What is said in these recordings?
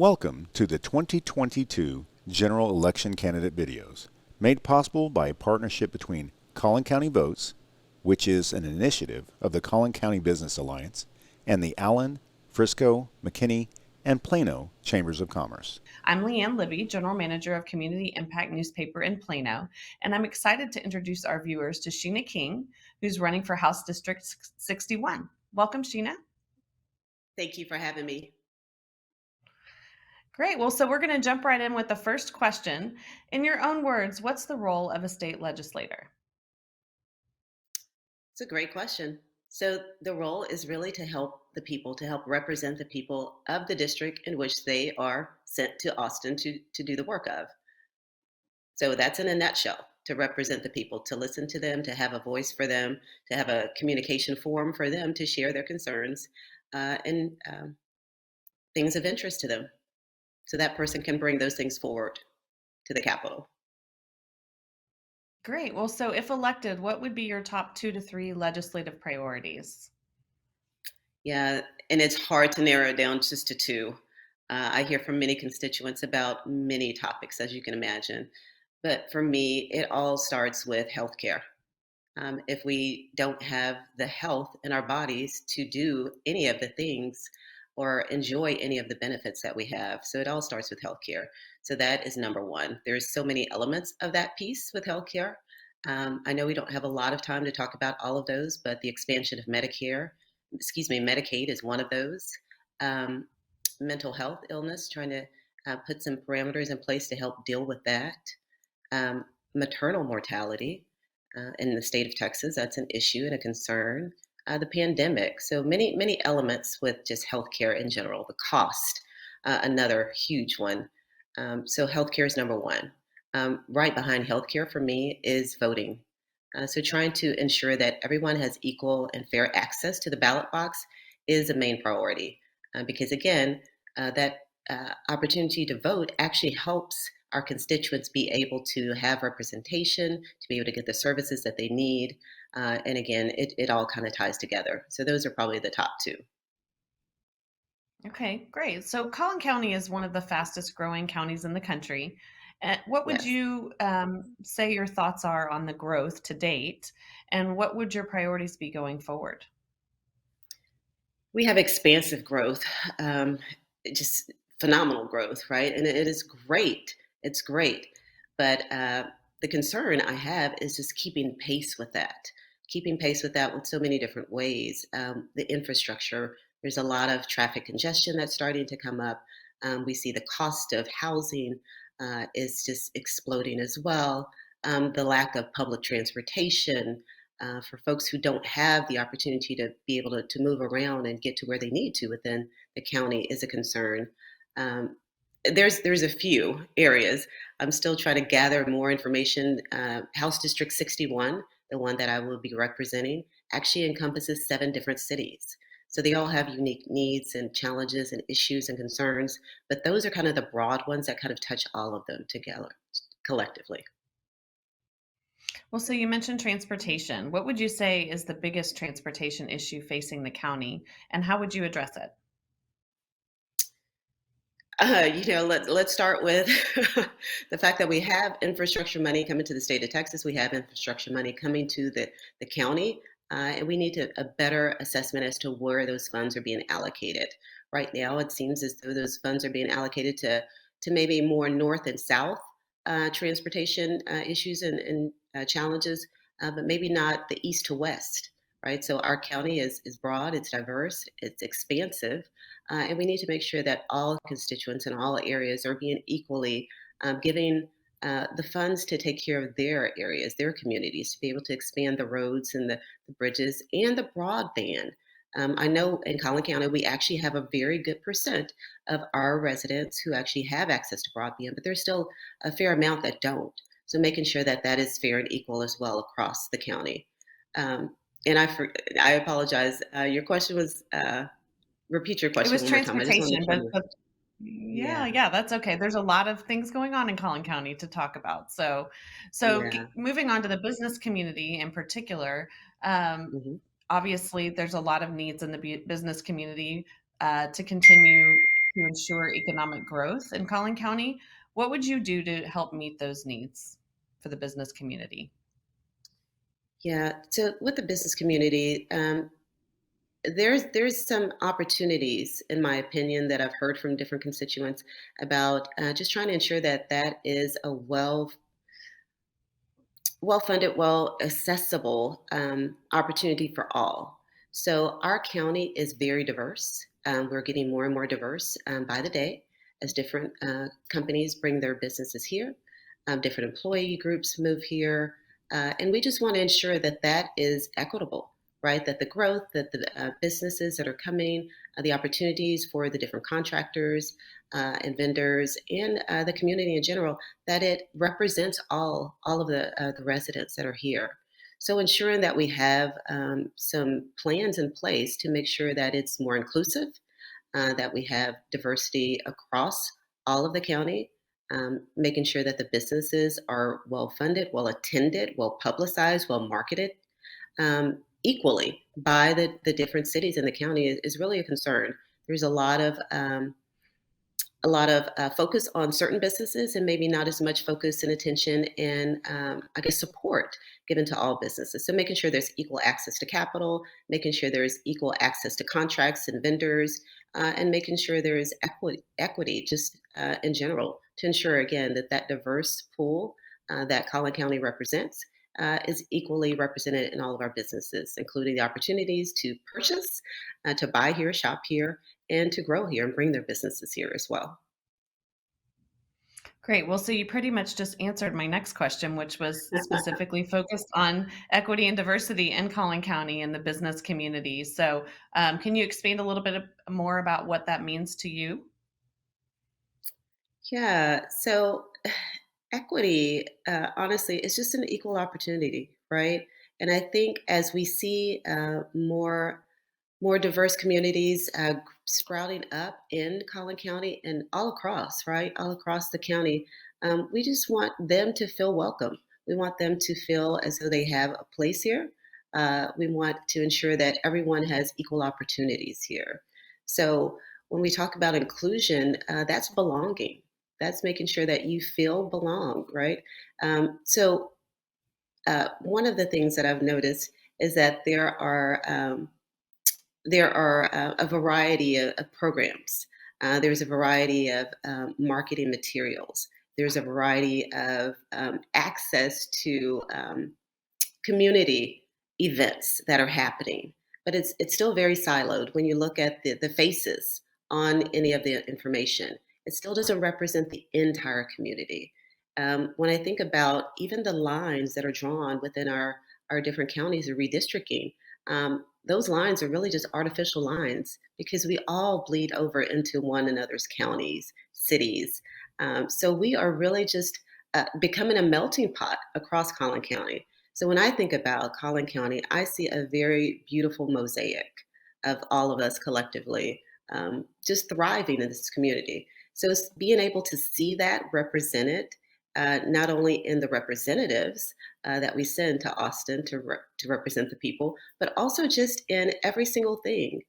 Welcome to the 2022 General Election Candidate videos, made possible by a partnership between Collin County Votes, which is an initiative of the Collin County Business Alliance, and the Allen, Frisco, McKinney, and Plano Chambers of Commerce. I'm Leanne Libby, General Manager of Community Impact Newspaper in Plano, and I'm excited to introduce our viewers to Sheena King, who's running for House District 61. Welcome, Sheena. Thank you for having me. Great. Well, so we're going to jump right in with the first question. In your own words, what's the role of a state legislator? It's a great question. So the role is really to help the people, to help represent the people of the district in which they are sent to Austin to do the work of. So that's in a nutshell, to represent the people, to listen to them, to have a voice for them, to have a communication forum for them to share their concerns and things of interest to them. So that person can bring those things forward to the Capitol. Great. Well, so if elected, what would be your top 2 to 3 legislative priorities? Yeah, and it's hard to narrow it down just to two. I hear from many constituents about many topics, as you can imagine. But for me, it all starts with healthcare. If we don't have the health in our bodies to do any of the things or enjoy any of the benefits that we have, so it all starts with healthcare. So that is number one. There's so many elements of that piece with healthcare. I know we don't have a lot of time to talk about all of those, but the expansion of Medicaid is one of those. Um, Mental health illness, trying to put some parameters in place to help deal with that. Maternal mortality in the state of Texas, that's an issue and a concern. The pandemic, so many elements with just healthcare in general. The cost, another huge one. So healthcare is number one. Right behind healthcare for me is voting. So trying to ensure that everyone has equal and fair access to the ballot box is a main priority. Because again, that opportunity to vote actually helps our constituents be able to have representation, to be able to get the services that they need. And again, it all kind of ties together. So those are probably the top two. Okay, great. So Collin County is one of the fastest growing counties in the country. What would Yes. you say your thoughts are on the growth to date, and what would your priorities be going forward? We have expansive growth, just phenomenal growth, right? And it is great. It's great. But the concern I have is just keeping pace with that with so many different ways. The infrastructure, there's a lot of traffic congestion that's starting to come up. We see the cost of housing is just exploding as well. The lack of public transportation, for folks who don't have the opportunity to be able to move around and get to where they need to within the county is a concern. Um, there's a few areas. I'm still trying to gather more information. House District 61, the one that I will be representing, actually encompasses 7 different cities. So they all have unique needs and challenges and issues and concerns, but those are kind of the broad ones that kind of touch all of them together collectively. Well, so you mentioned transportation. What would you say is the biggest transportation issue facing the county, and how would you address it? Let's start with the fact that we have infrastructure money coming to the state of Texas. We have infrastructure money coming to the county, and we need a better assessment as to where those funds are being allocated. Right now, it seems as though those funds are being allocated to maybe more north and south transportation issues and challenges, but maybe not the east to west. Right. So our county is broad, it's diverse, it's expansive, and we need to make sure that all constituents in all areas are being equally giving the funds to take care of their areas, their communities, to be able to expand the roads and the bridges and the broadband. I know in Collin County, we actually have a very good percent of our residents who actually have access to broadband, but there's still a fair amount that don't. So making sure that that is fair and equal as well across the county. Um, and I apologize. Your question was repeat your It question was one more time. I just want to transportation, make sure. but yeah, Yeah, yeah, that's okay. There's a lot of things going on in Collin County to talk about. yeah. Moving on to the business community in particular, um, Hmm. obviously there's a lot of needs in the business community to continue. to ensure economic growth in Collin County. What would you do to help meet those needs for the business community? Yeah, so with the business community, there's some opportunities, in my opinion, that I've heard from different constituents about just trying to ensure that that is a well funded, well accessible opportunity for all. So our county is very diverse. We're getting more and more diverse by the day as different companies bring their businesses here, different employee groups move here, and we just want to ensure that that is equitable, right? That the growth, that the businesses that are coming, the opportunities for the different contractors and vendors and the community in general, that it represents all of the residents that are here. So ensuring that we have some plans in place to make sure that it's more inclusive, that we have diversity across all of the county, making sure that the businesses are well funded, well attended, well publicized, well marketed equally by the different cities in the county is really a concern. There's a lot of focus on certain businesses and maybe not as much focus and attention and I guess support given to all businesses. So making sure there's equal access to capital, making sure there's equal access to contracts and vendors, and making sure there is equity just in general to ensure again that that diverse pool that Collin County represents is equally represented in all of our businesses, including the opportunities to purchase, to buy here, shop here, and to grow here and bring their businesses here as well. Great. Well, so you pretty much just answered my next question, which was specifically focused on equity and diversity in Collin County and the business community. So, can you expand a little bit more about what that means to you? Yeah, so equity, honestly, is just an equal opportunity, right? And I think as we see more diverse communities sprouting up in Collin County and all across, right? All across the county. We just want them to feel welcome. We want them to feel as though they have a place here. We want to ensure that everyone has equal opportunities here. So when we talk about inclusion, that's belonging. That's making sure that you feel belong, right? So one of the things that I've noticed is that there are a variety of programs. There's a variety of marketing materials. There's a variety of access to community events that are happening, but it's still very siloed. When you look at the faces on any of the information, it still doesn't represent the entire community. When I think about even the lines that are drawn within our different counties of redistricting, those lines are really just artificial lines because we all bleed over into one another's counties, cities. So we are really just becoming a melting pot across Collin County. So when I think about Collin County, I see a very beautiful mosaic of all of us collectively just thriving in this community. So it's being able to see that represented not only in the representatives that we send to Austin to represent the people, but also just in every single thing.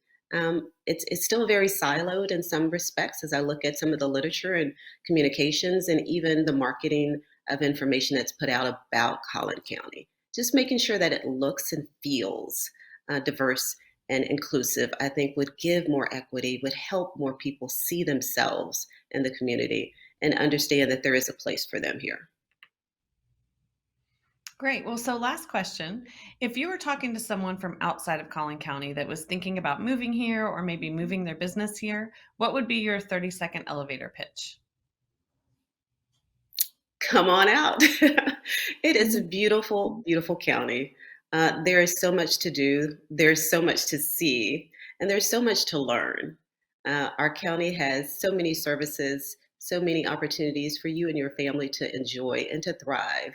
It's still very siloed in some respects as I look at some of the literature and communications and even the marketing of information that's put out about Collin County. Just making sure that it looks and feels diverse and inclusive, I think would give more equity, would help more people see themselves in the community and understand that there is a place for them here. Great. Well, so last question. If you were talking to someone from outside of Collin County that was thinking about moving here or maybe moving their business here, what would be your 30-second elevator pitch? Come on out. It is a Mhm. beautiful, beautiful county. There is so much to do, there's so much to see, and there's so much to learn. Our county has so many services, so many opportunities for you and your family to enjoy and to thrive.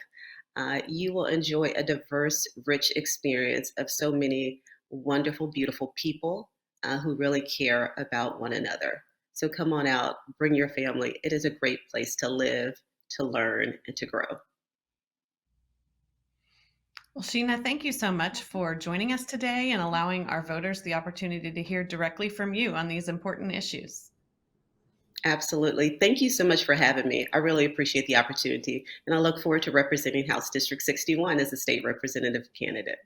You will enjoy a diverse, rich experience of so many wonderful, beautiful people who really care about one another. So come on out, bring your family. It is a great place to live, to learn, and to grow. Well, Sheena, thank you so much for joining us today and allowing our voters the opportunity to hear directly from you on these important issues. Absolutely. Thank you so much for having me. I really appreciate the opportunity, and I look forward to representing House District 61 as a state representative candidate.